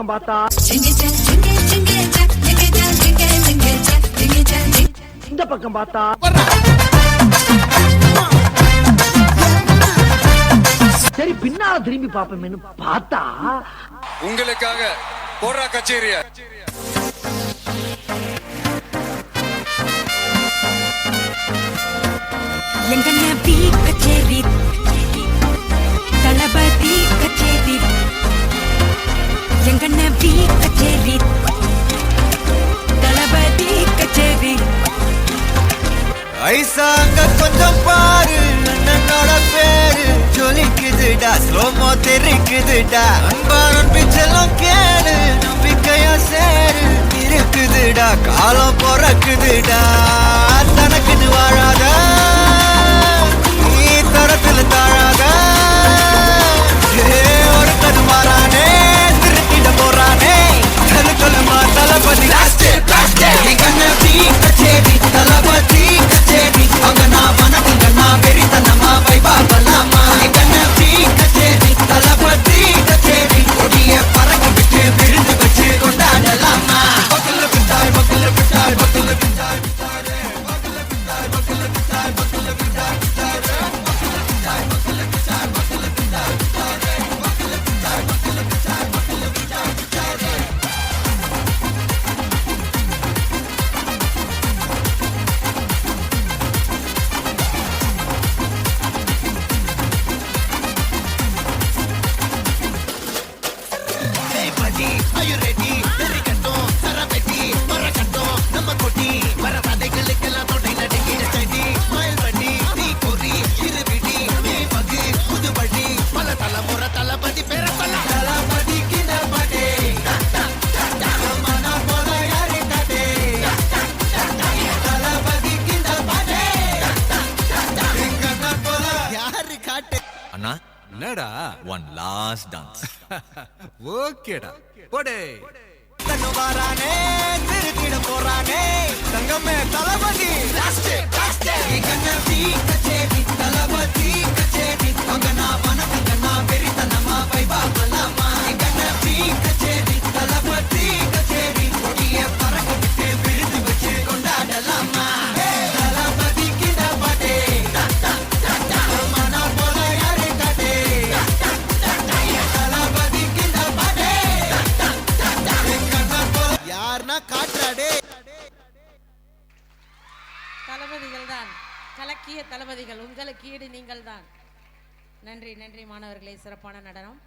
பக்கம் பார்த்தா இந்த பக்கம் பார்த்தா சரி பின்னால திரும்பி பாப்போம்னு பார்த்தா உங்களுக்காக போரா கச்சேரியா எங்க நபி கச்சேரி தளபதி கச்சேரி எங்க நபி கச்சேரி தளபதி கச்சேரி ஐசாங்க கொஞ்சம் பாரு அண்ணனோட பேரு ஜொலிக்குதுடா ஸ்லோமோ தெரிக்குதுடா அன்பாரன் பிச்செல்லாம் கேளு நம்பிக்கையா சேரு இருக்குதுடா காலம் பிறக்குதுடா தனக்குன்னு வாழாத நீ தரத்துல தாழாத ஒரு கது மாறானே திருட்டிட போறானே தலுக்கலுமா தளபதி கச்சேரி தளபதி கச்சேரி அங்க நான் வனக்குங்க நான் வெறித்தனமா வைபா பலாமா கச்சேரி தளபதி கச்சேரி கொடிய பறக்க விட்டு விழுந்து வச்சு கொண்டாடலாமா பக்கல பிட்டாய் பக்கல பிட்டாய் பக்கல பிட்டாய் Are you ready? Terikatton, Sarapeti, Marakatton, Namakoti, Maravadagalekala Todai Nadiki, Steady, Smile Bunny, Tikori, Iribidi, Mevagi, Udubadi, Palatala Moratala Badi Perapala, Talabadi Kinabadi, Mana Bola Yarikade, Talabadi Kinabadi, Ringana Bola Yarikate. Anna, என்னடா one last dance. ஓகேடா போடே தன்னுவாரானே திருத்திட போறானே தங்கமே தளபதி கச்சேரி தளபதி கச்சேரி அங்க நான் வனக்குங்க நான் வெறித்தனமா வைபா பலாமா கச்சேரி தளபதி கச்சேரி கொடிய பறக்க விட்டு விழுந்து வச்சு கொண்டாடலாமா தளபதி கிண்டபடே மனா போல யாரு காட்டே தளபதி கிண்டபடே யாருன்னா காட்டுறாடே தளபதிகள் தான் கலக்கிய தளபதிகள் உங்களுக்கு ஈடு நீங்கள் தான் நன்றி நன்றி மாணவர்களே சிறப்பான நடனம்